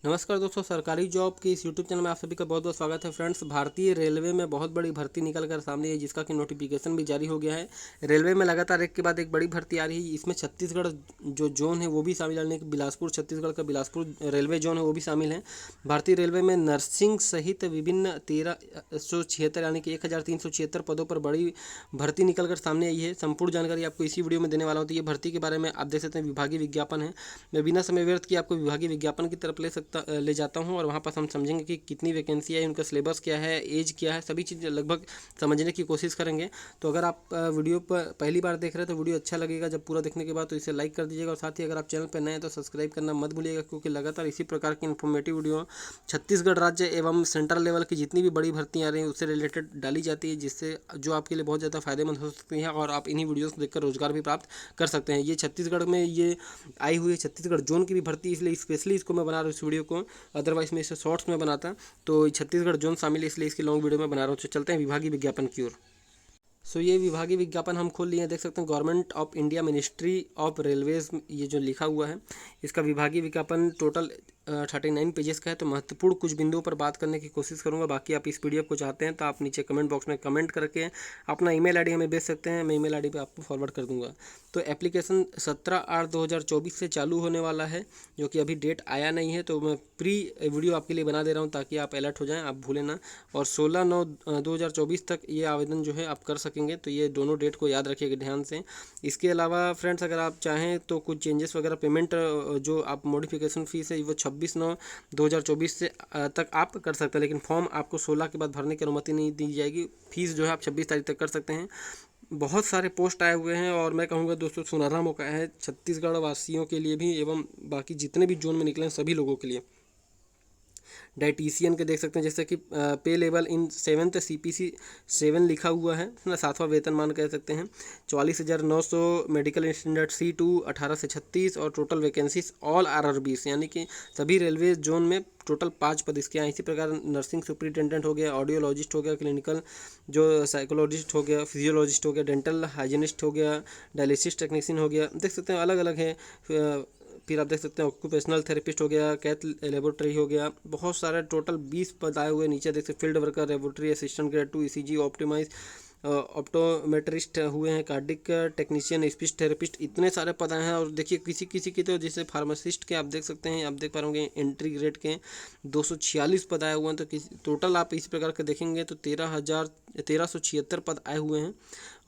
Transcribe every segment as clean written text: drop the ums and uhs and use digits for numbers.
नमस्कार दोस्तों, सरकारी जॉब के इस यूट्यूब चैनल में आप सभी का बहुत बहुत स्वागत है। फ्रेंड्स, भारतीय रेलवे में बहुत बड़ी भर्ती निकल कर सामने है, जिसका कि नोटिफिकेशन भी जारी हो गया है। रेलवे में लगातार एक के बाद एक बड़ी भर्ती आ रही है। इसमें छत्तीसगढ़ जो जोन है वो भी शामिल, यानी कि बिलासपुर, छत्तीसगढ़ का बिलासपुर रेलवे जोन है वो भी शामिल है। भारतीय रेलवे में नर्सिंग सहित विभिन्न 1376 यानी कि 1376 पदों पर बड़ी भर्ती निकल कर सामने आई है। संपूर्ण जानकारी आपको इसी वीडियो में देने वाला हूँ। तो ये भर्ती के बारे में आप देख सकते हैं, विभागीय विज्ञापन है। मैं बिना समय व्यर्थ किए आपको विभागीय विज्ञापन की तरफ ले जाता हूं और वहां पर हम समझेंगे कि कितनी वैकेंसी है, उनका सिलेबस क्या है, एज क्या है, सभी चीज़ लगभग समझने की कोशिश करेंगे। तो अगर आप वीडियो पर पहली बार देख रहे हैं तो वीडियो अच्छा लगेगा जब पूरा देखने के बाद, तो इसे लाइक कर दीजिएगा। और साथ ही अगर आप चैनल पर नए हैं तो सब्सक्राइब करना मत भूलिएगा, क्योंकि लगातार इसी प्रकार की इन्फॉर्मेटिव वीडियो छत्तीसगढ़ राज्य एवं सेंट्रल लेवल की जितनी भी बड़ी भर्तियाँ आ रही हैं उससे रिलेटेड डाली जाती है, जिससे जो आपके लिए बहुत ज़्यादा फायदेमंद हो सकती है और आप इन्हीं वीडियोज़ को देखकर रोजगार भी प्राप्त कर सकते हैं। ये छत्तीसगढ़ में ये आई हुई है, छत्तीसगढ़ जोन की भी भर्ती, इसलिए स्पेशली इसको मैं बना रहा हूँ इस वीडियो को। अदरवाइज मैं इसे शॉर्ट्स में बनाता, तो छत्तीसगढ़ जोन शामिल है इसलिए इसकी लॉन्ग वीडियो में बना रहा हूँ। तो चलते हैं विभागीय विज्ञापन की ओर। ये विभागीय विज्ञापन हम खोल लिए हैं, देख सकते हैं government of India ministry of railways, ये जो लिखा हुआ है। इसका विभागीय विज्ञापन टोटल 39 पेजेस का है। तो महत्वपूर्ण कुछ बिंदुओं पर बात करने की कोशिश करूंगा। बाकी आप इस पीडीएफ को चाहते हैं तो आप नीचे कमेंट बॉक्स में कमेंट करके अपना ईमेल आईडी हमें भेज सकते हैं, मैं ईमेल आईडी पे आपको फॉरवर्ड कर दूंगा। तो एप्लीकेशन 17/8/2024 से चालू होने वाला है, जो कि अभी डेट आया नहीं है, तो मैं प्री वीडियो आपके लिए बना दे रहा हूँ ताकि आप अलर्ट हो जाएं, आप भूलें ना। और 16/9/2024 तक ये आवेदन जो है आप कर सकेंगे, तो ये दोनों डेट को याद रखिएगा ध्यान से। इसके अलावा फ्रेंड्स, अगर आप चाहें तो कुछ चेंजेस वगैरह, पेमेंट जो आप मॉडिफिकेशन फीस है वो 26/9/2024 से तक आप कर सकते हैं, लेकिन फॉर्म आपको 16 के बाद भरने की अनुमति नहीं दी जाएगी। फीस जो है आप 26 तारीख तक कर सकते हैं। बहुत सारे पोस्ट आए हुए हैं और मैं कहूँगा दोस्तों सुनहरा मौका है छत्तीसगढ़ वासियों के लिए भी एवं बाकी जितने भी जोन में निकले हैं सभी लोगों के लिए। डाइटिशियन के देख सकते हैं, जैसे कि पे लेवल इन 7th CPC 7 लिखा हुआ है ना, 7वां वेतनमान कह सकते हैं। 44,900 मेडिकल स्टैंडर्ड C2 18 से 36 और टोटल वैकेंसीज ऑल RRBs, यानी कि सभी रेलवे जोन में टोटल 5 पद इसके हैं। इसी प्रकार नर्सिंग सुपरिटेंडेंट हो गया, ऑडियोलॉजिस्ट हो गया, क्लिनिकल जो साइकोलॉजिस्ट हो गया, फिजियोलॉजिस्ट हो गया, डेंटल हाइजीनिस्ट हो गया, डायलिसिस टेक्नीशियन हो गया, देख सकते हैं अलग अलग है। फिर आप देख सकते हैं ऑक्यूपेशनल थेरेपिस्ट हो गया, कैथ लेबोरेटरी हो गया, बहुत सारे टोटल 20 पद आए हुए। नीचे देख सकते field worker, laboratory assistant grade 2, ECG optimise, optometrist हुए हैं, कार्डिक टेक्नीशियन, स्पीच थेरेपिस्ट, इतने सारे पद आए हैं। और देखिए किसी किसी के तो जैसे फार्मासिस्ट के आप देख सकते हैं, आप देख पा रहे होंगे एंट्री ग्रेड के 246 पद आए हुए हैं। तो टोटल आप इस प्रकार के देखेंगे तो 1376 पद आए हुए हैं।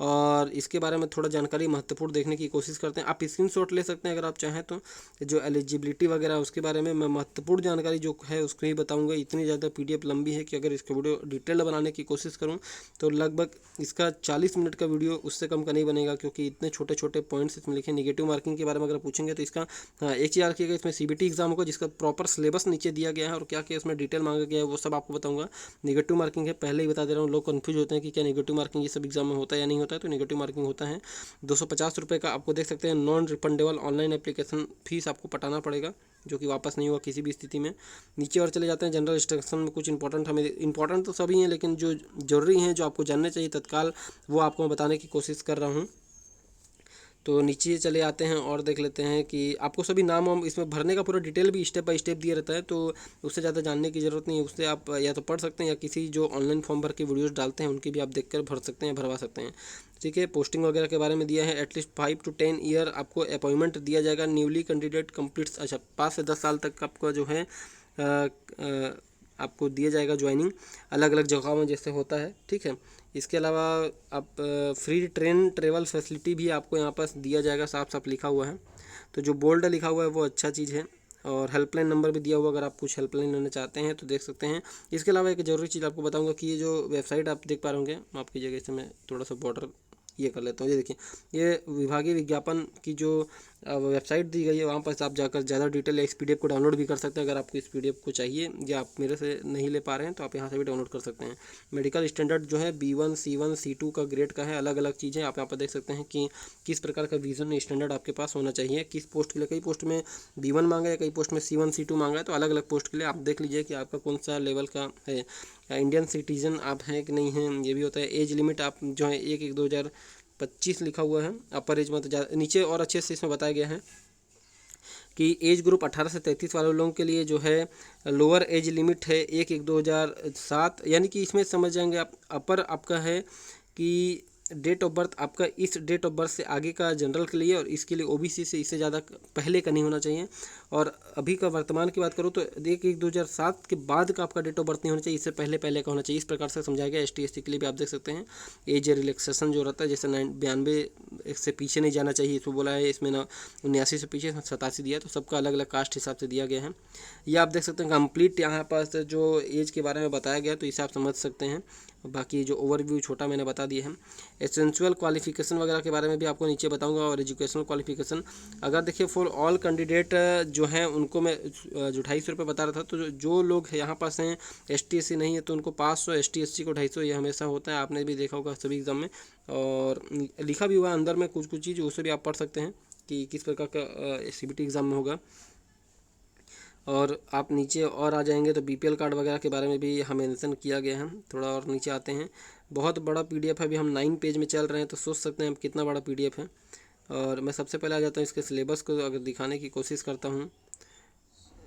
और इसके बारे में थोड़ा जानकारी महत्वपूर्ण देखने की कोशिश करते हैं। आप स्क्रीनशॉट ले सकते हैं अगर आप चाहें तो। जो एलिजिबिलिटी वगैरह उसके बारे में मैं महत्वपूर्ण जानकारी जो है उसको ही बताऊंगा। इतनी ज़्यादा PDF लंबी है कि अगर इसका वीडियो डिटेल बनाने की कोशिश करूं तो लगभग इसका 40 मिनट का वीडियो उससे कम का नहीं बनेगा, क्योंकि इतने छोटे छोटे पॉइंट्स इसमें लिखे। नेगेटिव मार्किंग के बारे में अगर पूछेंगे तो इसका एक चीज़ रखिएगा, इसमें CBT एग्जाम होगा जिसका प्रॉपर सिलेबस नीचे दिया गया है और क्या क्या इसमें डिटेल मांगा गया है वो सब आपको बताऊंगा। नेगेटिव मार्किंग है, पहले ही बता दे रहा हूँ, लोग कन्फ्यूज होते हैं कि क्या नेगेटिव मार्किंग ये सब एग्जाम में होता है या नहीं होता है। तो नेगेटिव मार्किंग होता है। 250 रुपये का आपको देख सकते हैं non refundable online application fees आपको पटाना पड़ेगा, जो कि वापस नहीं हुआ किसी भी स्थिति में। नीचे और चले जाते हैं जनरल इंस्ट्रक्शन में, कुछ इंपॉर्टेंट हमें इंपॉर्टेंट तो सभी हैं लेकिन जो जरूरी हैं जो आपको जानने चाहिए तत्काल वो आपको मैं बताने की कोशिश कर रहा हूँ। तो नीचे चले आते हैं और देख लेते हैं कि आपको सभी नाम वाम इसमें भरने का पूरा डिटेल भी स्टेप बाय स्टेप दिया रहता है, तो उससे ज़्यादा जानने की ज़रूरत नहीं है। उससे आप या तो पढ़ सकते हैं या किसी जो ऑनलाइन फॉर्म भर के वीडियोस डालते हैं उनकी भी आप देखकर भर सकते हैं, भरवा सकते हैं। ठीक है, पोस्टिंग वगैरह के बारे में दिया है। एटलीस्ट 5 to 10 ईयर आपको अपॉइंटमेंट दिया जाएगा। न्यूली कैंडिडेट कंप्लीट्स, अच्छा 5 से 10 साल तक आपका जो है आपको दिया जाएगा ज्वाइनिंग अलग अलग जगहों में जैसे होता है। ठीक है, इसके अलावा आप फ्री ट्रेन ट्रेवल फैसिलिटी भी आपको यहाँ पर दिया जाएगा, साफ साफ लिखा हुआ है। तो जो बोल्ड लिखा हुआ है वो अच्छा चीज़ है। और हेल्पलाइन नंबर भी दिया हुआ, अगर आप कुछ हेल्पलाइन लेना चाहते हैं तो देख सकते हैं। इसके अलावा एक ज़रूरी चीज़ आपको बताऊंगा कि ये जो वेबसाइट आप देख पा रहे होंगे, माफ़ कीजिएगा इसे मैं थोड़ा सा बॉर्डर ये कर लेता हूँ। ये देखिए, ये विभागीय विज्ञापन की जो वेबसाइट दी गई है वहाँ पर आप जाकर ज़्यादा डिटेल इस PDF को डाउनलोड भी कर सकते हैं। अगर आपको इस PDF को चाहिए या आप मेरे से नहीं ले पा रहे हैं तो आप यहाँ से भी डाउनलोड कर सकते हैं। मेडिकल स्टैंडर्ड जो है B1 C1 C2 का ग्रेड का है, अलग अलग चीज़ें आप यहाँ पर देख सकते हैं कि किस प्रकार का विजन स्टैंडर्ड आपके पास होना चाहिए, किस पोस्ट के लिए। कई पोस्ट में B1 मांगा है, कई पोस्ट में C1 C2 मांगा है, तो अलग अलग पोस्ट के लिए आप देख लीजिए कि आपका कौन सा लेवल का है। इंडियन सिटीजन आप हैं कि नहीं हैं ये भी होता है। एज लिमिट आप जो है 1/1/2025 लिखा हुआ है। अपर एज मतलब नीचे और अच्छे से इसमें बताया गया है कि एज ग्रुप 18 से 33 वाले लोगों के लिए जो है लोअर एज लिमिट है 1/1/2007, यानी कि इसमें समझ जाएंगे आप। अपर आपका है कि डेट ऑफ बर्थ आपका इस डेट ऑफ बर्थ से आगे का जनरल के लिए, और इसके लिए ओबीसी से इससे ज़्यादा पहले का नहीं होना चाहिए। और अभी का वर्तमान की बात करूँ तो 1/1/2007 के बाद का आपका डेट ऑफ बर्थ नहीं होना चाहिए, इससे पहले पहले का होना चाहिए। इस प्रकार से समझाया गया। ST SC के लिए भी आप देख सकते हैं एज रिलैक्सेशन जो रहता है, जैसे 92 से पीछे नहीं जाना चाहिए, इसमें बोला है। इसमें ना 79 से पीछे 87 दिया, तो सबका अलग अलग कास्ट हिसाब से दिया गया है। ये आप देख सकते हैं कंप्लीट यहाँ पास जो एज के बारे में बताया गया, तो इसे आप समझ सकते हैं। बाकी जो ओवरव्यू छोटा मैंने बता दिया है। एसेंशियल क्वालिफिकेशन वगैरह के बारे में भी आपको नीचे बताऊंगा, और एजुकेशनल क्वालिफिकेशन अगर देखिए फॉर ऑल कैंडिडेट जो हैं उनको मैं जो 250 रुपये बता रहा था, तो जो लोग यहाँ पास हैं ST SC नहीं है तो उनको 500, ST SC को 250, ये हमेशा होता है। आपने भी देखा होगा सभी एग्ज़ाम में, और लिखा भी हुआ अंदर में कुछ चीज़, उसे भी आप पढ़ सकते हैं कि किस प्रकार का CBT एग्ज़ाम में होगा। और आप नीचे और आ जाएंगे तो BPL कार्ड वगैरह के बारे में भी हम मेंशन किया गया है। थोड़ा और नीचे आते हैं, बहुत बड़ा PDF है, अभी हम 9 पेज में चल रहे हैं, तो सोच सकते हैं कितना बड़ा PDF है। और मैं सबसे पहले आ जाता हूँ इसके सिलेबस को अगर दिखाने की कोशिश करता हूँ।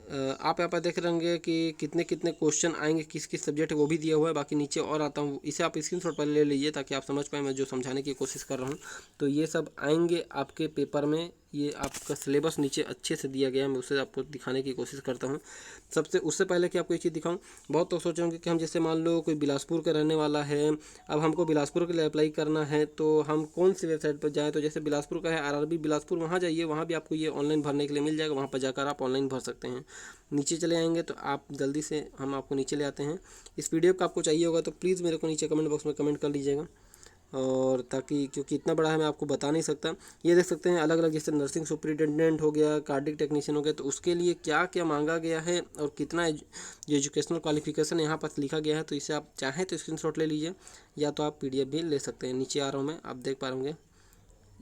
आप यहाँ पर देख रहे होंगे कि कितने कितने क्वेश्चन आएंगे, किस किस सब्जेक्ट वो भी दिया हुआ है। बाकी नीचे और आता हूँ, इसे आप स्क्रीनशॉट पहले ले लीजिए ताकि आप समझ पाएँ मैं जो समझाने की कोशिश कर रहा हूँ। तो ये सब आएंगे आपके पेपर में, ये आपका सिलेबस नीचे अच्छे से दिया गया है, मैं उसे आपको दिखाने की कोशिश करता हूँ। उससे पहले कि आपको एक चीज़ दिखाऊँ, बहुत तो सोचेंगे कि हम जैसे मान लो कोई बिलासपुर का रहने वाला है, अब हमको बिलासपुर के लिए अप्लाई करना है, तो हम कौन सी वेबसाइट पर जाएँ। तो जैसे बिलासपुर का है RRB बिलासपुर, वहाँ जाइए, वहाँ भी आपको ये ऑनलाइन भरने के लिए मिल जाएगा, वहाँ पर जाकर आप ऑनलाइन भर सकते हैं। नीचे चले आएंगे तो आप जल्दी से हम आपको नीचे ले आते हैं। इस PDF का आपको चाहिए होगा तो प्लीज़ मेरे को नीचे कमेंट बॉक्स में कमेंट कर लीजिएगा, और ताकि क्योंकि इतना बड़ा है मैं आपको बता नहीं सकता। ये देख सकते हैं अलग अलग, जैसे नर्सिंग सुपरिटेंडेंट हो गया, कार्डिक टेक्नीशियन हो गया, तो उसके लिए क्या क्या मांगा गया है और कितना एजुकेशनल क्वालिफिकेशन यहाँ पर लिखा गया है। तो इसे आप चाहें तो स्क्रीनशॉट ले लीजिए, या तो आप PDF भी ले सकते हैं। नीचे आ रहा हूँ मैं, आप देख पा होंगे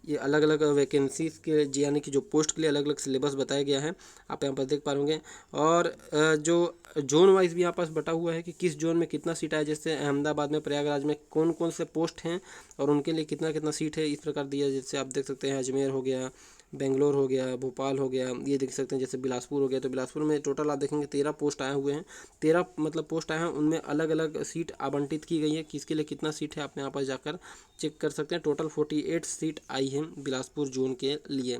ये अलग अलग वैकेंसीज़ के यानी कि जो पोस्ट के लिए अलग अलग सिलेबस बताया गया है, आप यहाँ पर देख पा होंगे। और जो जोन वाइज भी यहाँ पास बटा हुआ है कि किस जोन में कितना सीट आया, जैसे अहमदाबाद में, प्रयागराज में कौन कौन से पोस्ट हैं और उनके लिए कितना कितना सीट है, इस प्रकार दिया। जैसे आप देख सकते हैं अजमेर हो गया, बेंगलोर हो गया, भोपाल हो गया, ये देख सकते हैं। जैसे बिलासपुर हो गया, तो बिलासपुर में टोटल आप देखेंगे 13 पोस्ट आए हुए हैं। 13 मतलब पोस्ट आए हैं, उनमें अलग अलग सीट आवंटित की गई है, किसके लिए कितना सीट है आप यहाँ पर जाकर चेक कर सकते हैं। टोटल 48 सीट आई है बिलासपुर जोन के लिए।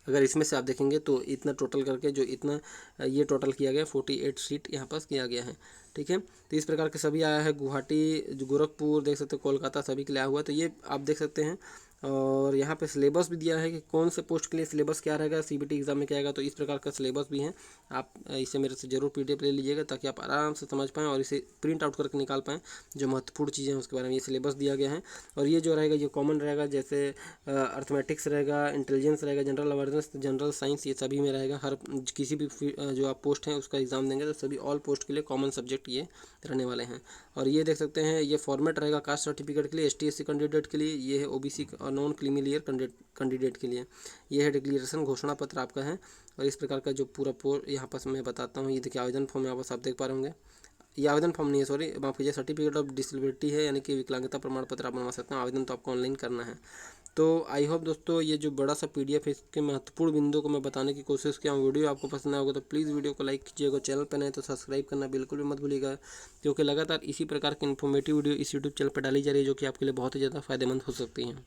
अगर इसमें से आप देखेंगे तो इतना टोटल करके जो इतना ये टोटल किया गया 48 सीट यहाँ पास किया गया है, ठीक है। तो इस प्रकार के सभी आया है, गुवाहाटी, गोरखपुर देख सकते हैं, कोलकाता सभी के लिए आया हुआ है। तो ये आप देख सकते हैं। और यहाँ पे सिलेबस भी दिया है कि कौन से पोस्ट के लिए सिलेबस क्या रहेगा, CBT एग्जाम में क्या आएगा। तो इस प्रकार का सिलेबस भी है, आप इसे मेरे से ज़रूर PDF ले लीजिएगा ताकि आप आराम से समझ पाएँ और इसे प्रिंट आउट करके निकाल पाएँ। जो महत्वपूर्ण चीज़ें हैं उसके बारे में ये सिलेबस दिया गया है। और ये जो रहेगा ये कॉमन रहेगा, जैसे अर्थमेटिक्स रहेगा, इंटेलिजेंस रहेगा, जनरल अवेयरनेस, जनरल साइंस, ये सभी में रहेगा। हर किसी भी जो आप पोस्ट हैं उसका एग्ज़ाम देंगे तो सभी ऑल पोस्ट के लिए कॉमन सब्जेक्ट ये रहने वाले हैं। और ये देख सकते हैं ये फॉर्मेट रहेगा कास्ट सर्टिफिकेट के लिए, ST SC कैंडिडेट के लिए, ये है OBC और नॉन क्रीमी कैंडिडेट के लिए, ये है डिक्लेरेशन घोषणा पत्र आपका है। और इस प्रकार का जो पूरा यहाँ पर मैं बताता हूँ, ये देखिए आवेदन फॉर्म यहाँ पर आप देख पा रहे होंगे। ये आवेदन फॉर्म नहीं है, सॉरी माफ कीजिए, सर्टिफिकेट ऑफ डिसेबिलिटी है, यानी कि विकलांगता प्रमाण पत्र आप बनवा सकते हैं। आवेदन तो आपको ऑनलाइन करना है। तो आई होप दोस्तों ये जो बड़ा सा PDF है इसके महत्वपूर्ण बिंदुओं को मैं बताने की कोशिश किया हूँ। वीडियो आपको पसंद आया होगा तो प्लीज़ वीडियो को लाइक कीजिएगा, चैनल पर नए तो सब्सक्राइब करना बिल्कुल भी मत भूलिएगा, क्योंकि लगातार इसी प्रकार की इन्फॉर्मेटिव वीडियो इस YouTube चैनल पर डाली जा रही है जो कि आपके लिए बहुत ही ज़्यादा फायदेमंद हो सकती हैं।